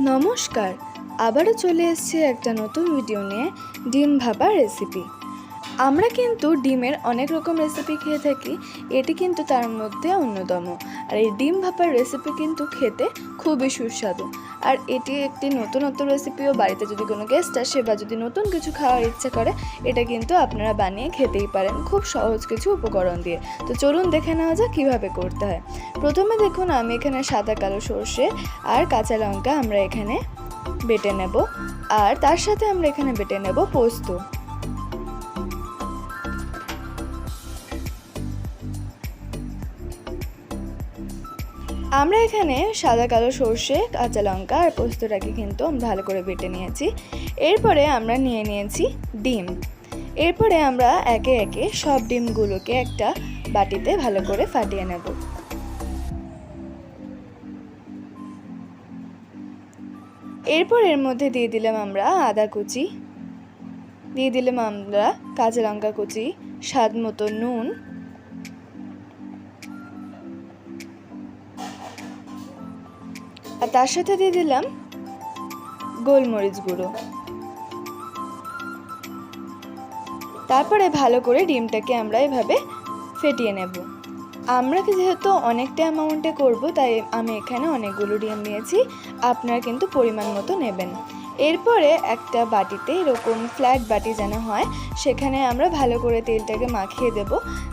নমস্কার, আবারও চলে এসেছি একটা নতুন ভিডিও নিয়ে ডিম ভাপা রেসিপি। আমরা কিন্তু ডিমের অনেক রকম রেসিপি খেয়ে থাকি, এটি কিন্তু তার মধ্যে অন্যতম। আর এই ডিম ভাপার রেসিপি কিন্তু খেতে খুবই সুস্বাদু। আর এটি একটি নতুনত্ব রেসিপিও। বাড়িতে যদি কোনো গেস্ট আসে বা যদি নতুন কিছু খাওয়ার ইচ্ছে করে, এটা কিন্তু আপনারা বানিয়ে খেতেই পারেন খুব সহজ কিছু উপকরণ দিয়ে। তো চলুন দেখে নেওয়া যাক কীভাবে করতে হয়। প্রথমে দেখুন, আমি এখানে সাদা কালো সর্ষে আর কাঁচা লঙ্কা আমরা এখানে বেটে নেব। আর তার সাথে আমরা এখানে বেটে নেব পোস্ত। আমরা এখানে সাদা কালো সর্ষে, কাঁচা লঙ্কা আর পোস্তটাকে কিন্তু ভালো করে বেটে নিয়েছি। এরপরে আমরা নিয়ে নিয়েছি ডিম। এরপরে আমরা একে একে সব ডিমগুলোকে একটা বাটিতে ভালো করে ফাটিয়ে নেব। এরপর এর মধ্যে দিয়ে দিলাম আমরা আদা কুচি, দিয়ে দিলাম আমরা কাঁচা লঙ্কা কুচি, স্বাদ মতো নুন, আর তার সাথে দিয়ে দিলাম গোলমরিচ গুঁড়ো। তারপরে ভালো করে ডিমটাকে আমরা এভাবে ফেটিয়ে নেব। আমরা যেহেতু অনেকটা অ্যামাউন্টে করব, তাই আমি এখানে অনেকগুলো ডিম নিয়েছি। আপনারা কিন্তু পরিমাণ মতো নেবেন। এরপরে একটা বাটিতে, এরকম ফ্ল্যাট বাটি যেন হয়, সেখানে আমরা ভালো করে তেলটাকে মাখিয়ে দেব,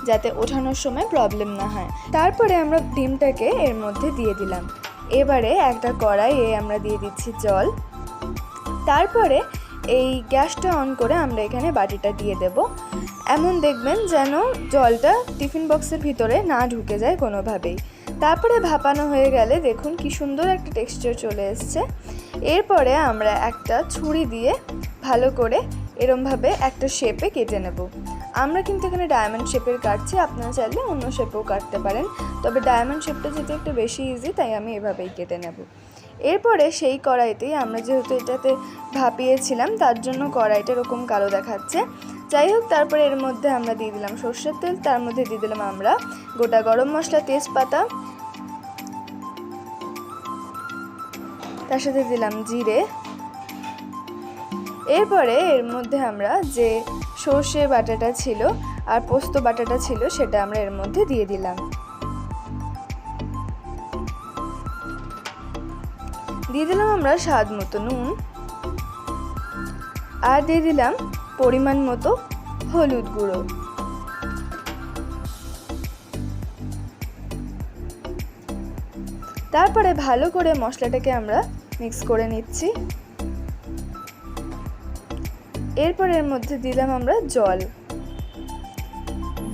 যাতে ওঠানোর সময় প্রবলেম না হয়। তারপরে আমরা ডিমটাকে এর মধ্যে দিয়ে দিলাম। এবারে একটা কড়াইয়ে আমরা দিয়ে দিচ্ছি জল। তারপরে এই গ্যাসটা অন করে আমরা এখানে বাটিটা দিয়ে দেব। এমন দেখবেন যেন জলটা টিফিন বক্সের ভিতরে না ঢুকে যায় কোনোভাবেই। তারপরে ভাপানো হয়ে গেলে দেখুন কি সুন্দর একটা টেক্সচার চলে এসছে। এরপরে আমরা একটা ছুরি দিয়ে ভালো করে এরমভাবে একটা শেপে কেটে নেব। আমরা কিন্তু এখানে ডায়মন্ড শেপের কাটছি, আপনারা চাইলে অন্য শেপেও কাটতে পারেন, তবে ডায়মন্ড শেপটা যেহেতু একটু বেশি ইজি, তাই আমি এভাবেই কেটে নেব। এরপরে সেই কড়াইতেই আমরা যেহেতু এটাতে ভাপিয়েছিলাম, তার জন্য কড়াইটা এরকম কালো দেখাচ্ছে। যাই হোক, তারপরে এর মধ্যে আমরা দিয়ে দিলাম সর্ষের তেল, তার মধ্যে দিয়ে দিলাম আমরা গোটা গরম মশলা, তেজপাতা, তার সাথে দিলাম জিরে। এরপরে এর মধ্যে আমরা যে সর্ষে বাটাটা ছিল আর পোস্ত বাটাটা ছিল, সেটা আমরা এর মধ্যে দিয়ে দিলাম। দিয়ে দিলাম আমরা স্বাদ মতো নুন, আর দিয়ে দিলাম পরিমাণ মতো হলুদ গুঁড়ো। তারপরে ভালো করে মশলাটাকে আমরা মিক্স করে নিচ্ছি। এরপর এর মধ্যে দিলাম আমরা জল।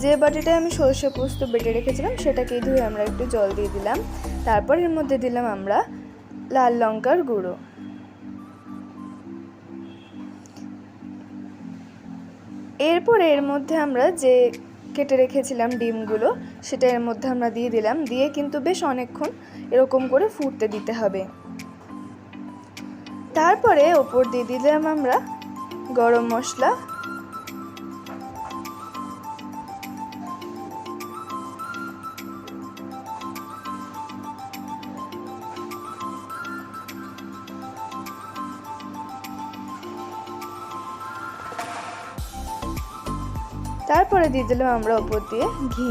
যে বাটিটায় আমি সর্ষে পোস্ত বেটে রেখেছিলাম, সেটাকেই ধুয়ে আমরা একটু জল দিয়ে দিলাম। তারপর এর মধ্যে দিলাম আমরা লাল লঙ্কার গুঁড়ো। এরপর এর মধ্যে আমরা যে কেটে রেখেছিলাম ডিমগুলো, সেটা এর মধ্যে আমরা দিয়ে দিলাম। দিয়ে কিন্তু বেশ অনেকক্ষণ এরকম করে ফুটতে দিতে হবে। তারপরে ওপর দিয়ে দিলাম আমরা গরম মশলা, তারপরে দিয়ে দিলাম আমরা ওপর দিয়ে ঘি।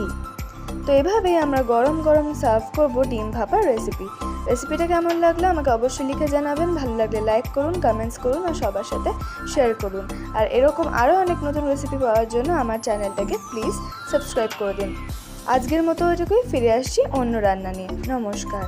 তো এভাবেই আমরা গরম গরম সার্ভ করব ডিম ভাপার রেসিপি। রেসিপিটা কেমন লাগলো আমাকে অবশ্যই লিখে জানাবেন। ভালো লাগলে লাইক করুন, কমেন্টস করুন আর সবার সাথে শেয়ার করুন। আর এরকম আরও অনেক নতুন রেসিপি পাওয়ার জন্য আমার চ্যানেলটাকে প্লিজ সাবস্ক্রাইব করে দিন। আজকের মতো ওইটুকুই, ফিরে আসছি অন্য রান্না নিয়ে। নমস্কার।